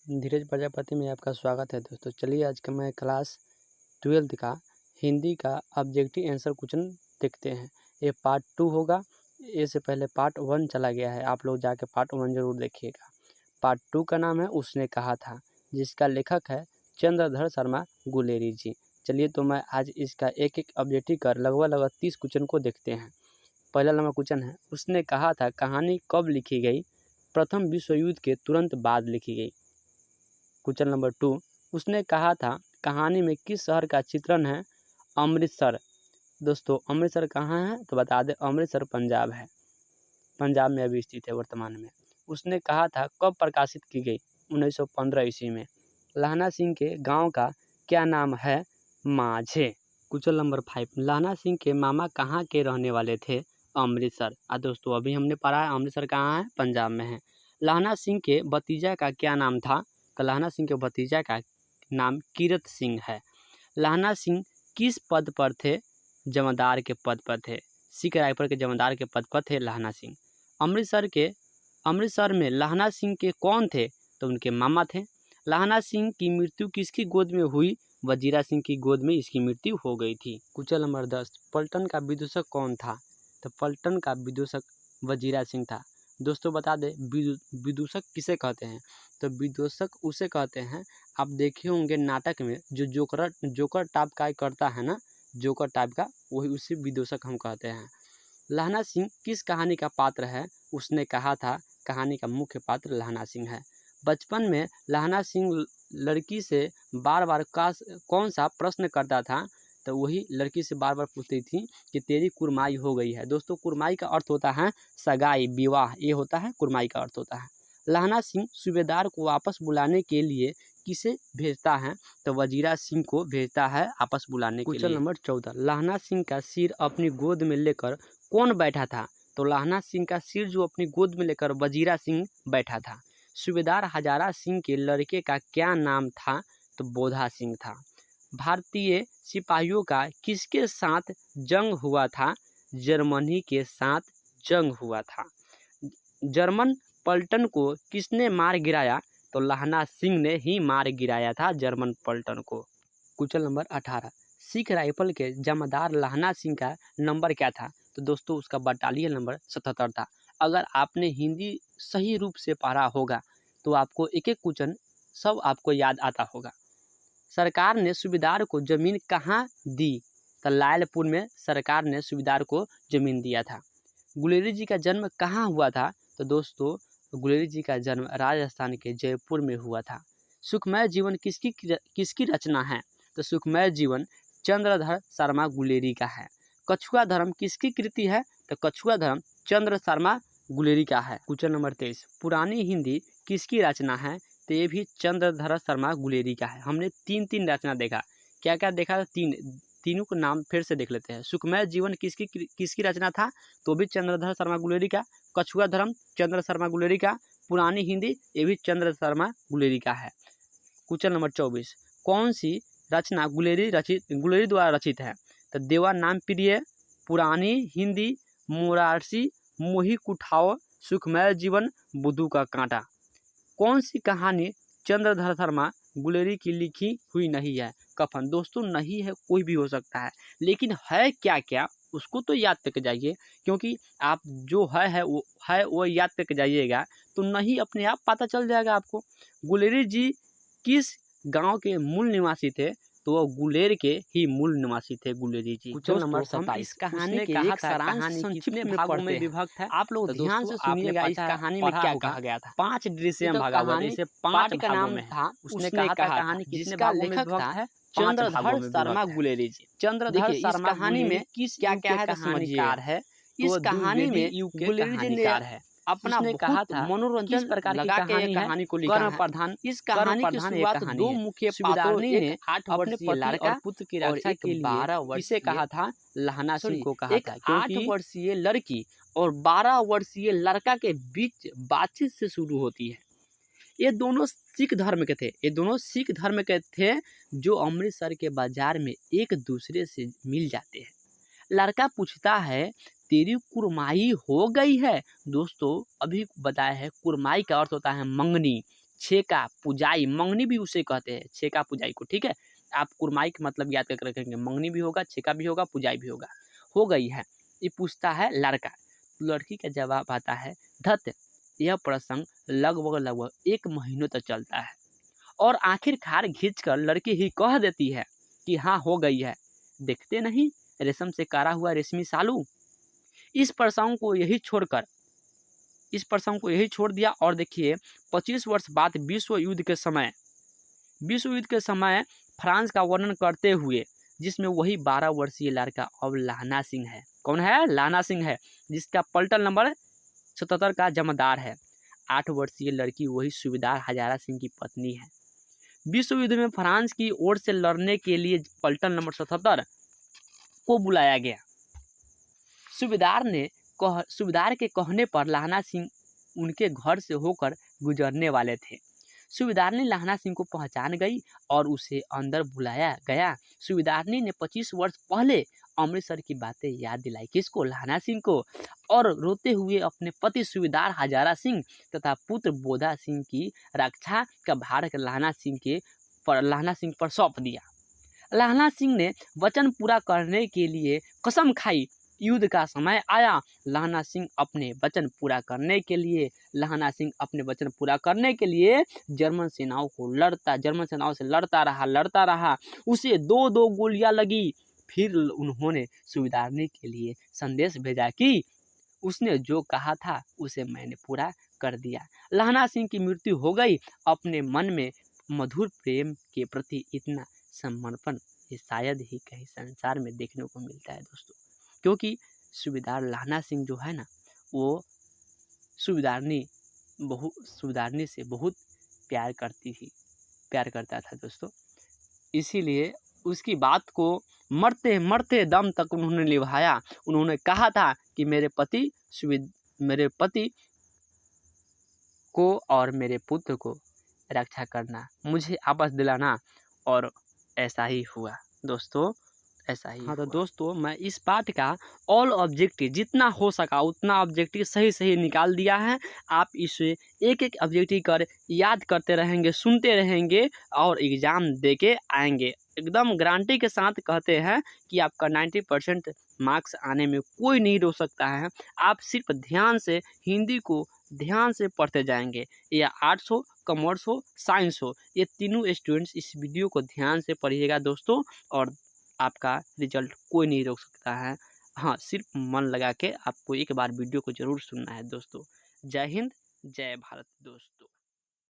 धीरज प्रजापति में आपका स्वागत है दोस्तों। चलिए आज का मैं क्लास 12th का हिंदी का ऑब्जेक्टिव आंसर क्वेश्चन देखते हैं। ये पार्ट 2 होगा। इससे पहले पार्ट 1 चला गया है, आप लोग जाके पार्ट 1 जरूर देखिएगा। पार्ट 2 का नाम है उसने कहा था, जिसका लेखक है चंद्रधर शर्मा गुलेरी जी। चलिए तो मैं आज इसका एक एक ऑब्जेक्टिव कर लगभग 30 क्वेश्चन को देखते हैं। पहला नंबर क्वेश्चन है, उसने कहा था कहानी कब लिखी गई? प्रथम विश्व युद्ध के तुरंत बाद लिखी गई। क्वेश्चन नंबर 2, उसने कहा था कहानी में किस शहर का चित्रण है? अमृतसर। दोस्तों अमृतसर कहाँ है तो बता दें, अमृतसर पंजाब है, पंजाब में अभी स्थित है वर्तमान में। उसने कहा था कब प्रकाशित की गई? 1915 ईस्वी में। लहना सिंह के गांव का क्या नाम है? माझे। क्वेश्चन नंबर 5, लहना सिंह के मामा कहाँ के रहने वाले थे? अमृतसर। दोस्तों अभी हमने पढ़ा है अमृतसर कहाँ है? पंजाब में है। लहना सिंह के भतीजा का क्या नाम था? तो लहना सिंह के भतीजा का नाम कीरत सिंह है। लहना सिंह किस पद पर थे? जमादार के पद पर थे। सिख रायपुर के जमादार के पद पर थे लहना सिंह। अमृतसर में लहना सिंह के कौन थे? तो उनके मामा थे। लहना सिंह की मृत्यु किसकी गोद में हुई? वजीरा सिंह की गोद में इसकी मृत्यु हो गई थी। क्वेश्चन नंबर 10, पलटन का विदूषक कौन था? तो पलटन का विदूषक वजीरा सिंह था। दोस्तों बता दें विदूषक किसे कहते हैं? तो विदूषक उसे कहते हैं, आप देखे होंगे नाटक में जो जोकर टाइप का करता है ना, जोकर टाइप का, वही उसे विदूषक हम कहते हैं। लहना सिंह किस कहानी का पात्र है? उसने कहा था कहानी का मुख्य पात्र लहना सिंह है। बचपन में लहना सिंह लड़की से बार बार कौन सा प्रश्न करता था? तो वही लड़की से बार बार पूछती थी कि तेरी कुरमाई हो गई है। दोस्तों कुरमाई का अर्थ होता है सगाई, विवाह, ये होता है कुरमाई का अर्थ होता है। लहना सिंह सूबेदार को वापस बुलाने के लिए किसे भेजता है? तो वजीरा सिंह को भेजता है वापस बुलाने के लिए। क्वेश्चन नंबर 14, लहना सिंह का सिर अपनी गोद में लेकर कौन बैठा था? तो लहना सिंह का सिर जो अपनी गोद में लेकर वजीरा सिंह बैठा था। सूबेदार हजारा सिंह के लड़के का क्या नाम था? तो बोधा सिंह था। भारतीय सिपाहियों का किसके साथ जंग हुआ था? जर्मनी के साथ जंग हुआ था। जर्मन पलटन को किसने मार गिराया? तो लहना सिंह ने ही मार गिराया था जर्मन पलटन को। क्वेश्चन नंबर 18, सिख राइफल के जमादार लहना सिंह का नंबर क्या था? तो दोस्तों उसका बटालियन नंबर 77 था। अगर आपने हिंदी सही रूप से पढ़ा होगा तो आपको एक एक क्वेश्चन सब आपको याद आता होगा। सरकार ने सूबेदार को जमीन कहाँ दी? तो लायलपुर में सरकार ने सूबेदार को जमीन दिया था। गुलेरी जी का जन्म कहाँ हुआ था? तो दोस्तों गुलेरी जी का जन्म राजस्थान के जयपुर में हुआ था। सुखमय जीवन किसकी रचना है? तो सुखमय जीवन चंद्रधर शर्मा गुलेरी का है। कछुआ धर्म किसकी कृति है? तो कछुआ धर्म चंद्र शर्मा गुलेरी का है। क्वेश्चन नंबर 23, पुरानी हिंदी किसकी रचना है? तो ये भी चंद्रधर शर्मा गुलेरी का है। हमने तीन रचना देखा, क्या क्या देखा? तीनों को नाम फिर से देख लेते हैं। सुखमय जीवन किसकी रचना था? तो भी चंद्रधर शर्मा गुलेरी का। कछुआ धर्म चंद्र शर्मा गुलेरी का। पुरानी हिंदी ये भी चंद्र शर्मा गुलेरी का है। क्वेश्चन नंबर 24, कौन सी रचना गुलेरी द्वारा रचित है? तो देवा नाम प्रिय, पुरानी हिंदी, मोरारसी, मोही कुठाओ, सुखमय जीवन, बुद्धू का कांटा। कौन सी कहानी चंद्रधर शर्मा गुलेरी की लिखी हुई नहीं है? कफन। दोस्तों नहीं है कोई भी हो सकता है, लेकिन है क्या क्या उसको तो याद करके जाइए, क्योंकि आप जो है वो याद करके जाइएगा तो नहीं अपने आप पता चल जाएगा आपको। गुलेरी जी किस गांव के मूल निवासी थे? तो वो गुलेर के ही मूल निवासी थे गुलेरी जी। क्वेश्चन नंबर 27, कहानी के एक सारांश संक्षिप्त में भागों में विभक्त है। आप लोग ध्यान से सुनिएगा इस कहानी में क्या कहा गया था। 5 दृश्य में भागा हुआ, जैसे 5 का नाम था। उसने कहा था कहानी जिसका लेखक था चंद्रधर शर्मा गुलेरी जी। चंद्रधर शर्मा कहानी में किस क्या क्या है कहानीकार है? इस कहानी में गुलेरी जी ने अपना कहा था मनोरंजन प्रकार की कहानी को लिखा है। प्रधान इस कहानी की शुरुआत 2 मुख्य पात्रों ने 8 वर्षीय लड़का और पुत्र की रक्षा के लिए 12 वर्षीय कहा था लहना सिंह को कहा था। 8 वर्षीय लड़की और 12 वर्षीय लड़का के बीच बातचीत से शुरू होती है। ये दोनों सिख धर्म के थे जो अमृतसर के बाजार में एक दूसरे से मिल जाते हैं। लड़का पूछता है तेरी कुरमाई हो गई है? दोस्तों अभी बताया है कुरमाई का अर्थ होता है मंगनी, छेका पुजाई, मंगनी भी उसे कहते हैं, छेका पुजाई को। ठीक है, आप कुरमाई का मतलब याद करके रखेंगे, मंगनी भी होगा, छेका भी होगा, पुजाई भी होगा। हो गई है। ये पूछता है लड़का, लड़की का जवाब आता है धत। यह प्रसंग लगभग 1 महीनों तक चलता है और आखिरकार खींचकर लड़की ही कह देती है कि हाँ हो गई है। देखते नहीं रेशम से कारा हुआ रेशमी सालू। इस प्रसंग को यही छोड़ दिया और देखिए 25 वर्ष बाद विश्व युद्ध के समय फ्रांस का वर्णन करते हुए, जिसमें वही 12 वर्षीय लड़का अब लहना सिंह है। कौन है? लहना सिंह है, जिसका पलटन नंबर 77 का जमादार है। 8 वर्षीय लड़की वही सूबेदार हजारा सिंह की पत्नी है। विश्व युद्ध में फ्रांस की ओर से लड़ने के लिए पलटन नंबर 77 को बुलाया गया। सूबेदार के कहने पर लहना सिंह उनके घर से होकर गुजरने वाले थे। सूबेदारनी लहना सिंह को पहचान गई और उसे अंदर बुलाया गया। सूबेदारनी ने 25 वर्ष पहले अमृतसर की बातें याद दिलाई। किसको? लहना सिंह को। और रोते हुए अपने पति सूबेदार हजारा सिंह तथा पुत्र बोधा सिंह की रक्षा का भार लहना सिंह पर सौंप दिया। लहना सिंह ने वचन पूरा करने के लिए कसम खाई। युद्ध का समय आया। लहना सिंह अपने वचन पूरा करने के लिए जर्मन सेनाओं से लड़ता रहा। उसे 2 गोलियां लगी। फिर उन्होंने सूबेदारनी के लिए संदेश भेजा कि उसने जो कहा था उसे मैंने पूरा कर दिया। लहना सिंह की मृत्यु हो गई। अपने मन में मधुर प्रेम के प्रति इतना समर्पण ये शायद ही कहीं संसार में देखने को मिलता है दोस्तों। क्योंकि सूबेदार लहना सिंह जो है ना, वो सूबेदारनी से बहुत प्यार करता था दोस्तों। इसीलिए उसकी बात को मरते मरते दम तक उन्होंने निभाया। उन्होंने कहा था कि मेरे पति को और मेरे पुत्र को रक्षा करना, मुझे वापस दिलाना। और ऐसा ही हुआ दोस्तों, ऐसा ही। हाँ तो दोस्तों, मैं इस पार्ट का ऑल ऑब्जेक्टिव जितना हो सका उतना ऑब्जेक्टिव सही निकाल दिया है। आप इसे एक ऑब्जेक्टिव कर याद करते रहेंगे, सुनते रहेंगे और एग्ज़ाम दे के आएंगे। एकदम गारंटी के साथ कहते हैं कि आपका 90% मार्क्स आने में कोई नहीं रोक सकता है। आप सिर्फ ध्यान से हिंदी को ध्यान से पढ़ते जाएंगे, या आर्ट्स हो, कॉमर्स हो, साइंस हो, ये तीनों स्टूडेंट्स इस वीडियो को ध्यान से पढ़िएगा दोस्तों, और आपका रिजल्ट कोई नहीं रोक सकता है। हाँ, सिर्फ मन लगा के आपको एक बार वीडियो को ज़रूर सुनना है दोस्तों। जय हिंद, जय भारत दोस्त।